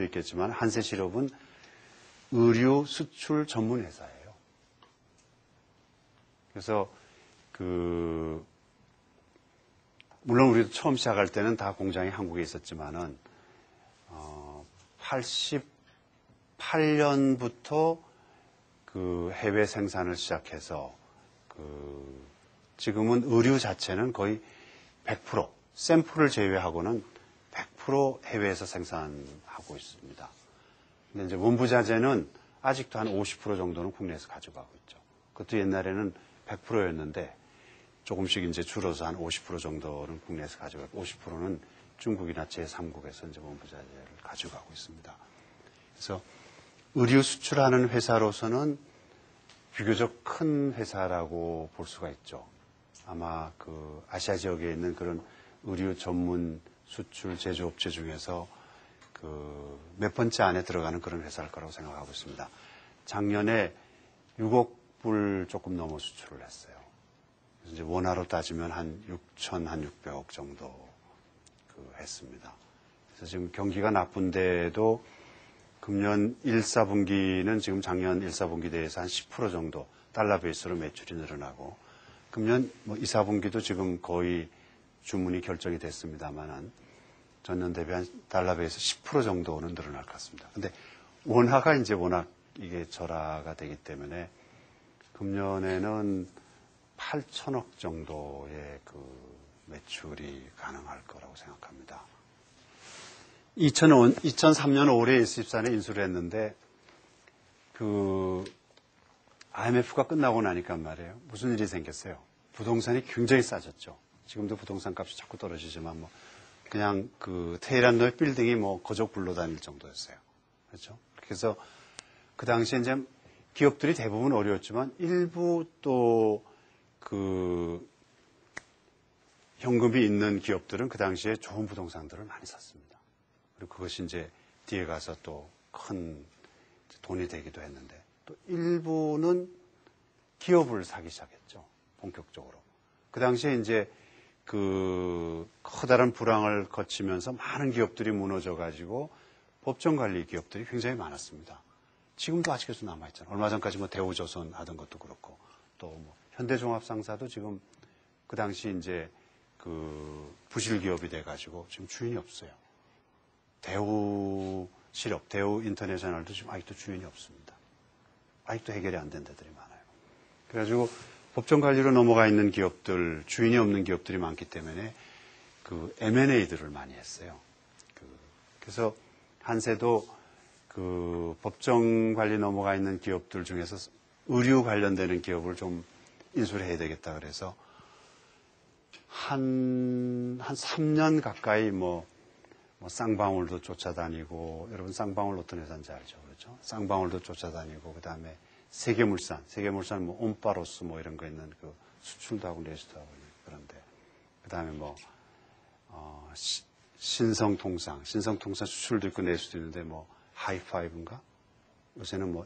있겠지만 한세실업은 의류 수출 전문 회사예요. 그래서 물론 우리도 처음 시작할 때는 다 공장이 한국에 있었지만은 88년부터 그 해외 생산을 시작해서 지금은 의류 자체는 거의 100% 샘플을 제외하고는 100% 해외에서 생산하고 있습니다. 근데 이제 원부자재는 아직도 한 50% 정도는 국내에서 가져가고 있죠. 그것도 옛날에는 100%였는데 조금씩 이제 줄어서 한 50% 정도는 국내에서 가져가고 50%는 중국이나 제3국에서 이제 원부자재를 가져가고 있습니다. 그래서 의류 수출하는 회사로서는 비교적 큰 회사라고 볼 수가 있죠. 아마 그 아시아 지역에 있는 그런 의류 전문 수출 제조업체 중에서 몇 번째 안에 들어가는 그런 회사일 거라고 생각하고 있습니다. 작년에 6억 불 조금 넘어 수출을 했어요. 그래서 이제 원화로 따지면 한 6,600억 정도 했습니다. 그래서 지금 경기가 나쁜데도 금년 1, 4분기는 지금 작년 1, 4분기 대해서 한 10% 정도 달러 베이스로 매출이 늘어나고 금년 2, 4분기도 지금 거의 주문이 결정이 됐습니다만은 전년 대비 한 달러 베이스 10% 정도는 늘어날 것 같습니다. 근데 원화가 이제 워낙 이게 절하가 되기 때문에 금년에는 8천억 정도의 매출이 가능할 거라고 생각합니다. 2003년 5월에 S24에 인수를 했는데 IMF가 끝나고 나니까 말이에요. 무슨 일이 생겼어요? 부동산이 굉장히 싸졌죠. 지금도 부동산 값이 자꾸 떨어지지만 그냥 테헤란로의 빌딩이 거저 굴러다닐 정도였어요. 그렇죠? 그래서 그 당시에 이제 기업들이 대부분 어려웠지만 일부 또 현금이 있는 기업들은 그 당시에 좋은 부동산들을 많이 샀습니다. 그리고 그것이 이제 뒤에 가서 또 큰 돈이 되기도 했는데 또 일부는 기업을 사기 시작했죠. 본격적으로. 그 당시에 이제 커다란 불황을 거치면서 많은 기업들이 무너져가지고 법정관리 기업들이 굉장히 많았습니다. 지금도 아직까지 남아있잖아요. 얼마 전까지 대우조선 하던 것도 그렇고 또 현대종합상사도 지금 그 당시 이제 부실 기업이 돼가지고 지금 주인이 없어요. 대우실업, 대우인터내셔널도 지금 아직도 주인이 없습니다. 아직도 해결이 안 된 데들이 많아요. 그래가지고 법정관리로 넘어가 있는 기업들, 주인이 없는 기업들이 많기 때문에 M&A들을 많이 했어요. 그래서 한세도 법정관리 넘어가 있는 기업들 중에서 의류 관련되는 기업을 좀 인수를 해야 되겠다 그래서 한 3년 가까이 쌍방울도 쫓아다니고, 여러분 쌍방울 어떤 회사인지 알죠? 그렇죠? 쌍방울도 쫓아다니고, 그 다음에 세계물산, 온바로스 이런 거 있는 수출도 하고 내수도 하고 그런데, 그 다음에 신성통상 수출도 있고 내수도 있는데 하이파이브인가? 요새는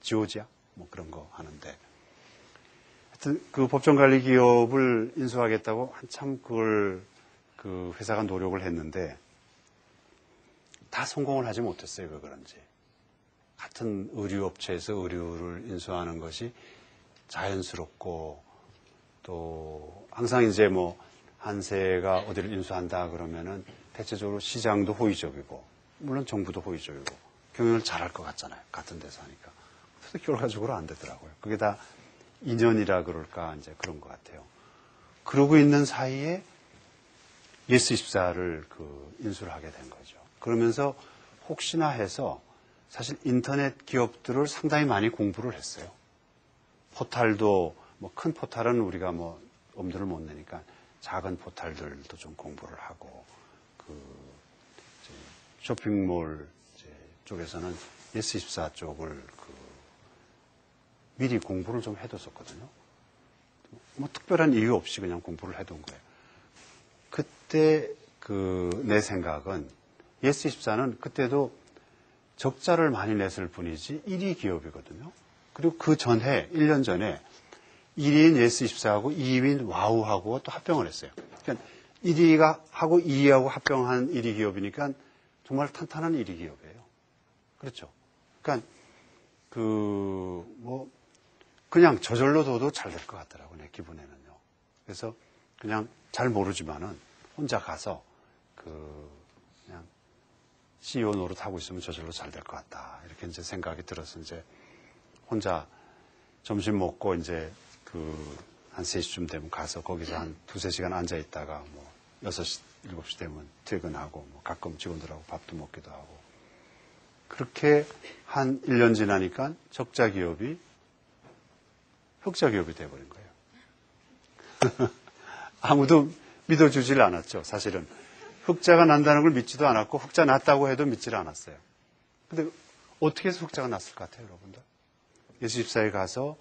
지오지아? 그런 거 하는데. 하여튼 법정관리 기업을 인수하겠다고 한참 회사가 노력을 했는데, 다 성공을 하지 못했어요. 왜 그런지. 같은 의류업체에서 의류를 인수하는 것이 자연스럽고 또 항상 이제 한세가 어디를 인수한다 그러면은 대체적으로 시장도 호의적이고 물론 정부도 호의적이고 경영을 잘할 것 같잖아요. 같은 데서 하니까. 그래서 결과적으로 안 되더라고요. 그게 다 인연이라 그럴까 이제 그런 것 같아요. 그러고 있는 사이에 예스24를 인수를 하게 된 거죠. 그러면서 혹시나 해서 사실 인터넷 기업들을 상당히 많이 공부를 했어요. 포탈도 큰 포탈은 우리가 엄두를 못 내니까 작은 포탈들도 좀 공부를 하고 쇼핑몰 쪽에서는 예스24 쪽을 미리 공부를 좀 해뒀었거든요. 특별한 이유 없이 그냥 공부를 해둔 거예요. 그때 내 생각은 예스24는 그때도 적자를 많이 냈을 뿐이지 1위 기업이거든요. 그리고 그 전해, 1년 전에 1위인 예스24하고 2위인 와우하고 또 합병을 했어요. 그러니까 1위가 하고 2위하고 합병한 1위 기업이니까 정말 탄탄한 1위 기업이에요. 그렇죠. 그러니까 그냥 저절로 둬도 잘 될 것 같더라고요. 내 기분에는요. 그래서 그냥 잘 모르지만은 혼자 가서 그냥 CEO 노릇하고 있으면 저절로 잘 될 것 같다. 이렇게 이제 생각이 들어서 이제 혼자 점심 먹고 이제 한 3시쯤 되면 가서 거기서 한 2-3시간 앉아 있다가 6시, 7시 되면 퇴근하고 가끔 직원들하고 밥도 먹기도 하고 그렇게 한 1년 지나니까 적자 기업이 흑자 기업이 돼버린 거예요. 아무도 믿어주질 않았죠. 사실은 흑자가 난다는 걸 믿지도 않았고 흑자 났다고 해도 믿지를 않았어요. 근데 어떻게 해서 흑자가 났을 것 같아요, 여러분들? 예수24에 가서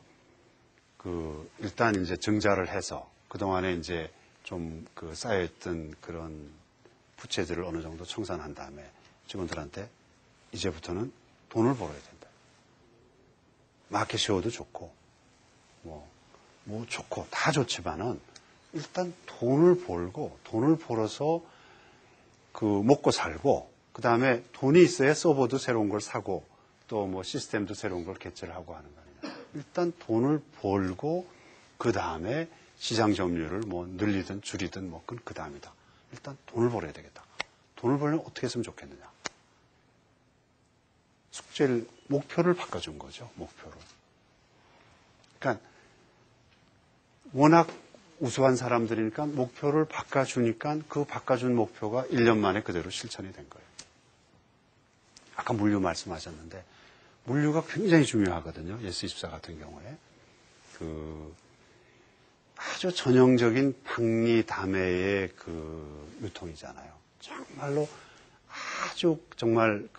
일단 이제 증자를 해서 그동안에 이제 좀 쌓여있던 그런 부채들을 어느 정도 청산한 다음에 직원들한테 이제부터는 돈을 벌어야 된다. 마켓 쉐어도 좋고, 좋고, 다 좋지만은 일단 돈을 벌어서 먹고 살고, 그 다음에 돈이 있어야 서버도 새로운 걸 사고, 또 시스템도 새로운 걸 개최를 하고 하는 거 아니냐. 일단 돈을 벌고, 그 다음에 시장 점유율을 늘리든 줄이든 그 다음이다. 일단 돈을 벌어야 되겠다. 돈을 벌려면 어떻게 했으면 좋겠느냐. 목표를 바꿔준 거죠, 목표를. 그러니까, 워낙 우수한 사람들이니까 목표를 바꿔주니까 그 바꿔준 목표가 1년 만에 그대로 실천이 된 거예요. 아까 물류 말씀하셨는데, 물류가 굉장히 중요하거든요. 예스24 같은 경우에. 아주 전형적인 박리담회의 유통이잖아요. 정말로 아주 정말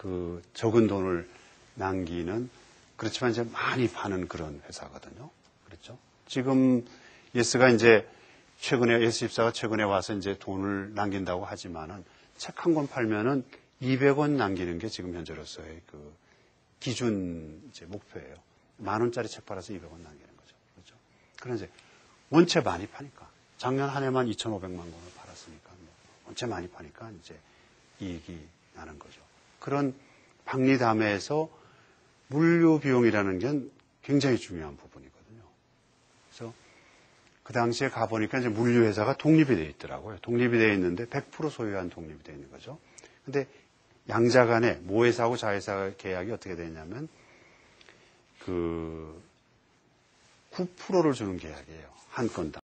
적은 돈을 남기는 그렇지만 이제 많이 파는 그런 회사거든요. 그렇죠? 지금 예스24가 최근에 와서 이제 돈을 남긴다고 하지만은 책 한 권 팔면은 200원 남기는 게 지금 현재로서의 기준 이제 목표예요. 10,000원짜리 책 팔아서 200원 남기는 거죠. 그렇죠? 그런데 원체 많이 파니까. 작년 한 해만 2,500만 권을 팔았으니까 원체 많이 파니까 이제 이익이 나는 거죠. 그런 박리담회에서 물류 비용이라는 게 굉장히 중요한 부분이거든요. 그래서 그 당시에 가보니까 이제 물류회사가 독립이 되어 있더라고요. 독립이 되어 있는데 100% 소유한 독립이 되어 있는 거죠. 근데 양자 간에 모회사하고 자회사 계약이 어떻게 되냐면 9%를 주는 계약이에요. 한 건당.